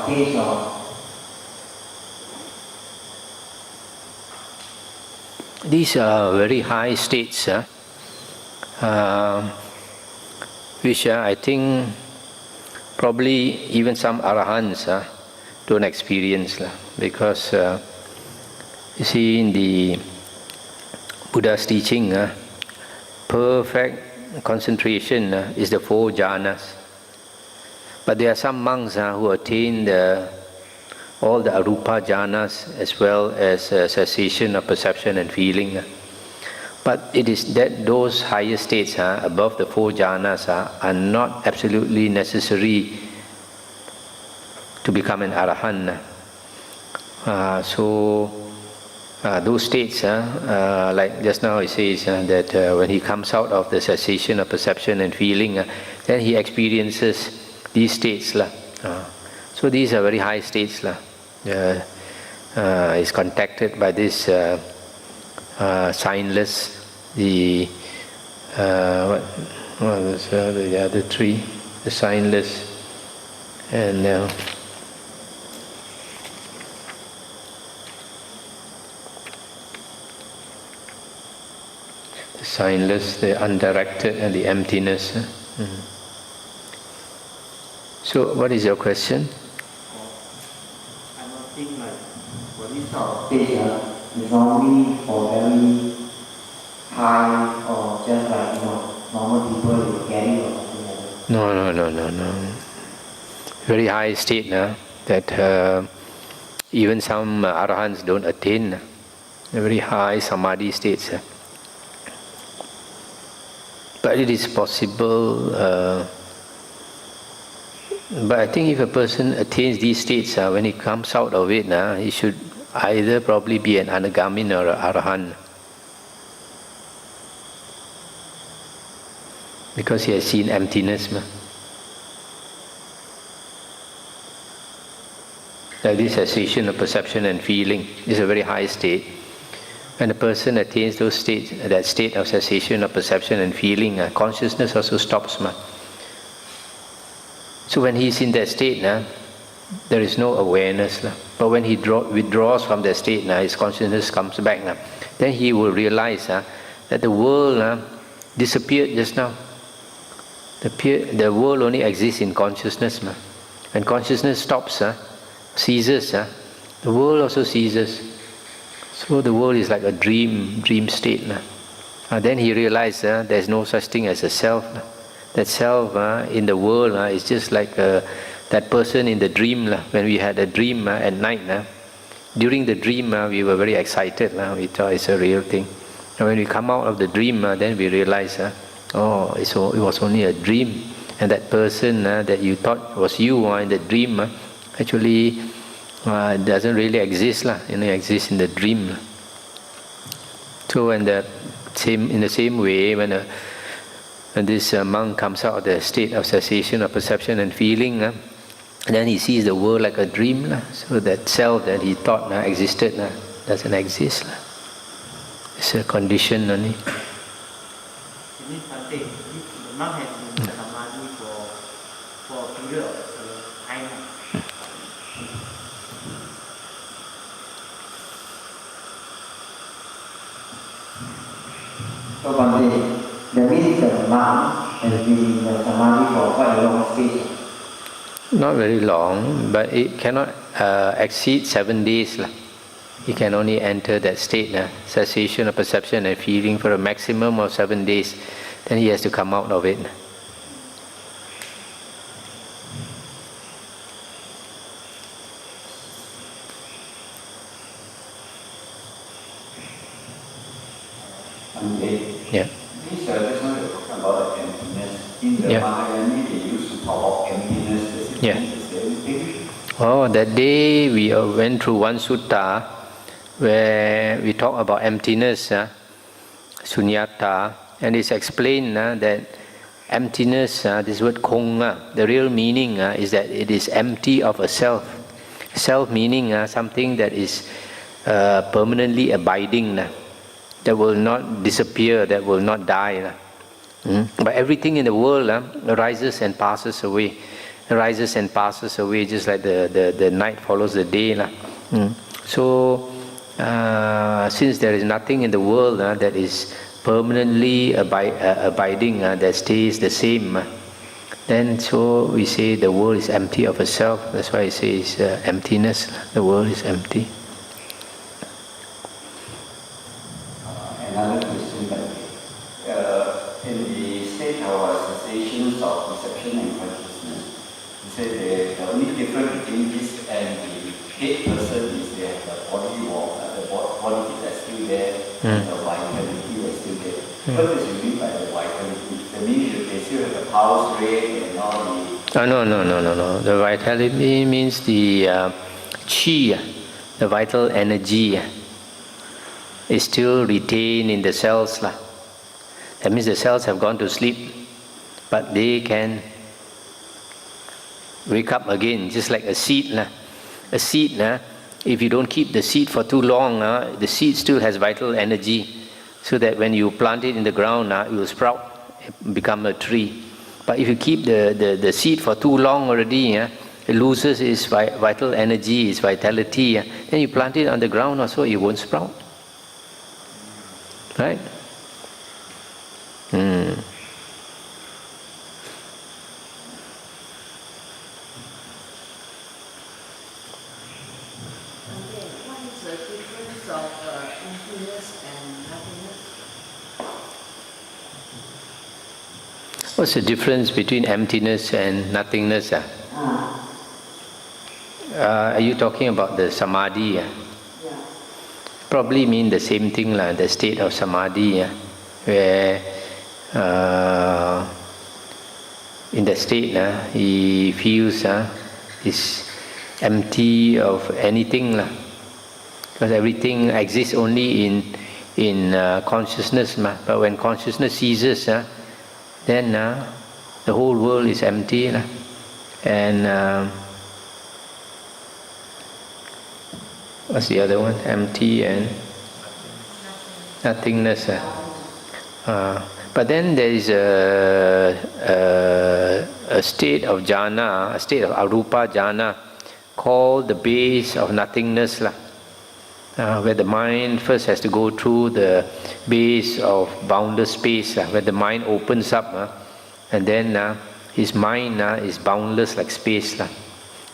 stage or? These are very high states, which I think probably even some arahants don't experience, because you see in the Buddha's teaching, perfect concentration is the 4 jhanas. But there are some monks who attain all the arupa jhanas as well as cessation of perception and feeling. But it is that those higher states above the 4 jhanas are not absolutely necessary to become an arahant. Those states, like just now it says that when he comes out of the cessation of perception and feeling, then he experiences these states. So these are very high states. Is contacted by this signless, the other 3, the signless, and the signless, the undirected, and the emptiness. So, what is your question? I don't think like for this sort of stage is normally for very high or just like normal people will carry or something like that. No. Very high state that even some arahants don't attain. Very high samadhi states. But it is possible. But I think if a person attains these states, when he comes out of it, he should either probably be an anagamin or an arahant. Because he has seen emptiness. Like this cessation of perception and feeling is a very high state. When a person attains those states, that state of cessation of perception and feeling, consciousness also stops. So when he's in that state, there is no awareness. But when he withdraws from that state, his consciousness comes back. Then he will realize that the world disappeared just now. The world only exists in consciousness. When consciousness stops, ceases, the world also ceases. So the world is like a dream state. Then he realizes there's no such thing as a self. That self in the world is just like that person in the dream. When we had a dream at night, during the dream we were very excited. We thought it's a real thing. And when we come out of the dream, then we realize, it was only a dream. And that person that you thought was you in the dream actually doesn't really exist. It exists in the dream. So in the same way, when this monk comes out of the state of cessation of perception and feeling, then he sees the world like a dream. So that self that he thought existed doesn't exist. It's a condition only. Not having samadhi for a period of time. So Bhante, that means the monk has been in the samadhi for quite a long stage. Not very long, but it cannot exceed 7 days. He can only enter that state, cessation of perception and feeling, for a maximum of 7 days. Then he has to come out of it. Yeah. This just want to talk about emptiness. In the Mahayana, they used to talk about emptiness. Yeah. Oh, that day we went through one sutta where we talk about emptiness, sunyata, and it's explained that emptiness, this word kong, the real meaning is that it is empty of a self. Self meaning something that is permanently abiding, that will not disappear, that will not die. But everything in the world arises and passes away. rises and passes away, just like the night follows the day. So, since there is nothing in the world that is permanently abiding, that stays the same, then so we say the world is empty of itself. That's why I say it's emptiness. The world is empty. Another question that in the state of associations of perception and consciousness, you said the only difference between this and the head person is that the body is still there, and the vitality is still there. What does it mean by the vitality? That means they still have the pulse rate and all the... No. The vitality means the chi, the vital energy, is still retained in the cells. That means the cells have gone to sleep, but they can wake up again, just like a seed. A seed, if you don't keep the seed for too long, the seed still has vital energy, so that when you plant it in the ground, it will sprout, become a tree. But if you keep the seed for too long already, it loses its vital energy, its vitality. Then you plant it on the ground also, it won't sprout. Right? What is the difference of emptiness and nothingness? What's the difference between emptiness and nothingness? Are you talking about the samadhi? Yeah. Probably mean the same thing, the state of samadhi, where in the state he feels is empty of anything, because everything exists only in consciousness. But when consciousness ceases, then the whole world is empty, and what's the other one? Empty and nothingness. But then there is a state of jhana, a state of arupa jhana, called the base of nothingness, where the mind first has to go through the base of boundless space, where the mind opens up, and then his mind is boundless like space.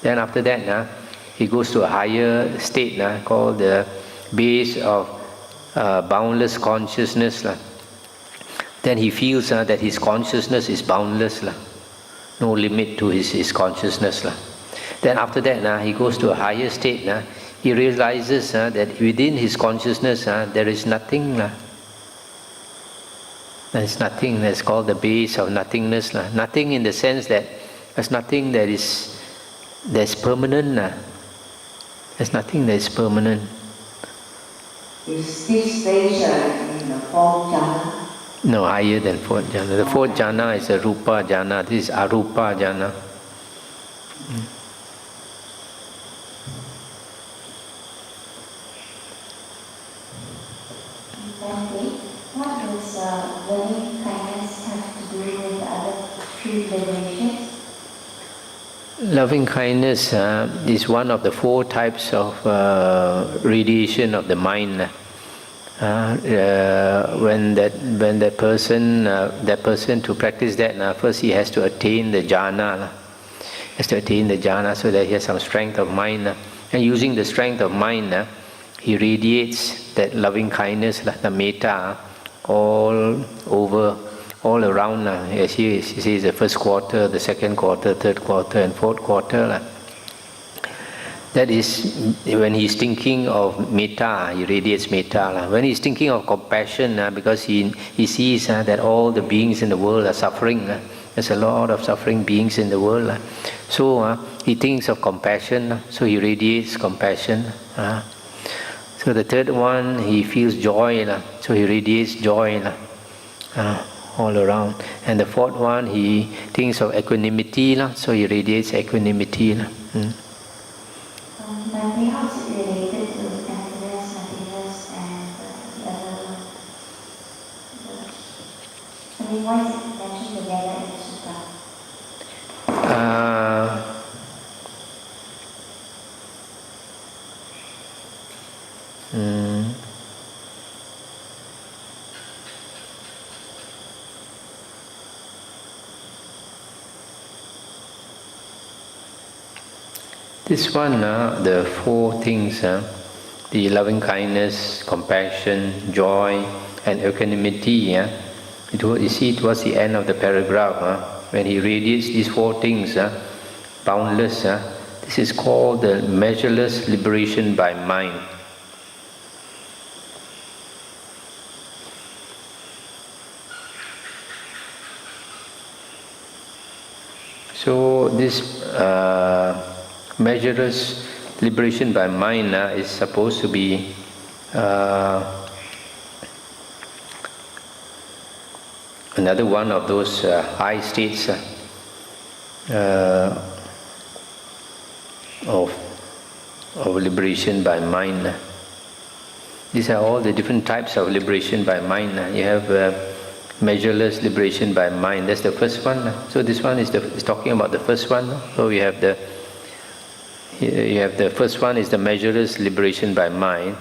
Then after that, he goes to a higher state called the base of boundless consciousness. Then he feels that his consciousness is boundless, no limit to his consciousness. Then after that, he goes to a higher state. He realizes that within his consciousness there is nothing. There is nothing. That's called the base of nothingness. Nothing in the sense that there's nothing that's permanent. There's nothing that is permanent. Is this stage in the fourth jhana? No, higher than fourth jhana. The fourth jhana is a rupa jhana. This is arupa jhana. What does loving kindness have to do with the other three liberations? Loving kindness is one of the four types of radiation of the mind. When that person to practice that, first he has to attain the jhana. So that he has some strength of mind. And using the strength of mind, he radiates that loving kindness, the metta, all over, all around. As he says, the first quarter, the second quarter, third quarter, and fourth quarter. That is when he's thinking of metta, he radiates metta. When he's thinking of compassion, because he sees that all the beings in the world are suffering. There's a lot of suffering beings in the world. So he thinks of compassion, so he radiates compassion. So the third one, he feels joy, so he radiates joy all around. And the fourth one, he thinks of equanimity, so he radiates equanimity. But how is it related to emptiness, nothingness, and the other? Why is it mentioned together in the sutta? This one, the four things, the loving kindness, compassion, joy, and equanimity, you see towards the end of the paragraph, when he radiates these four things, boundless, this is called the measureless liberation by mind. So this measureless liberation by mind is supposed to be another one of those high states of liberation by mind. These are all the different types of liberation by mind. You have measureless liberation by mind. That's the first one. So this one is talking about the first one. So you have the first one is the measureless liberation by mind.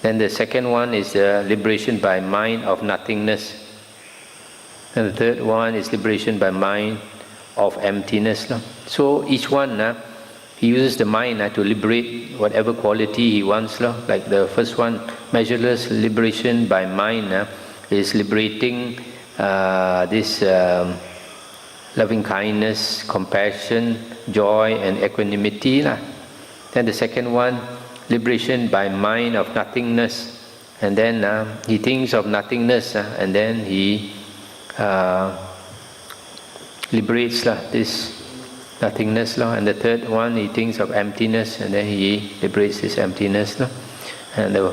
Then the second one is the liberation by mind of nothingness. And the third one is liberation by mind of emptiness. So each one, he uses the mind to liberate whatever quality he wants. Like the first one, measureless liberation by mind is liberating this loving kindness, compassion, joy, and equanimity. Then the second one, liberation by mind of nothingness. And then he thinks of nothingness, and then he liberates this nothingness. And the third one, he thinks of emptiness, and then he liberates this emptiness. And the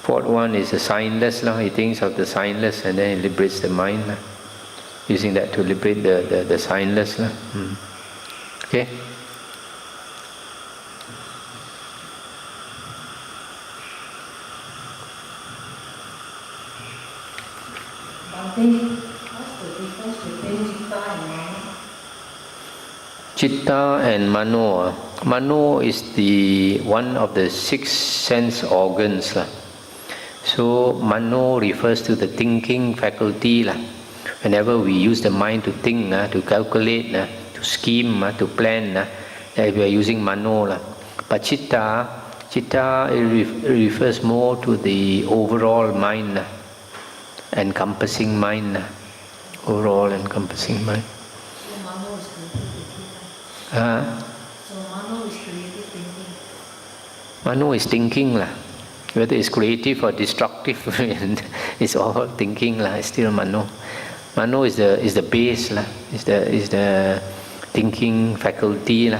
fourth one is the signless. He thinks of the signless, and then he liberates the mind, using that to liberate the signless. Okay? What's the difference between Citta and Mano? Citta and Mano. Mano is the one of the 6 sense organs. So Mano refers to the thinking faculty. Whenever we use the mind to think, to calculate, to scheme, to plan, we are using Mano. But Citta refers more to the overall mind, encompassing mind, overall encompassing mind. So Mano is creative thinking. So Mano is creative thinking. Mano is thinking. Whether it's creative or destructive, it's all thinking. It's still Mano. Mano is the base. Is the thinking faculty.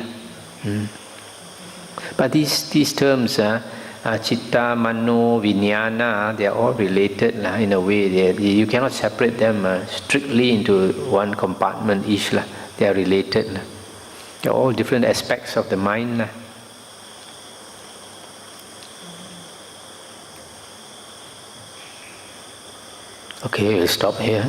But these terms, Citta, Mano, Vijnana, they are all related in a way. You cannot separate them strictly into one compartment each. They are related. They are all different aspects of the mind. Okay, we'll stop here.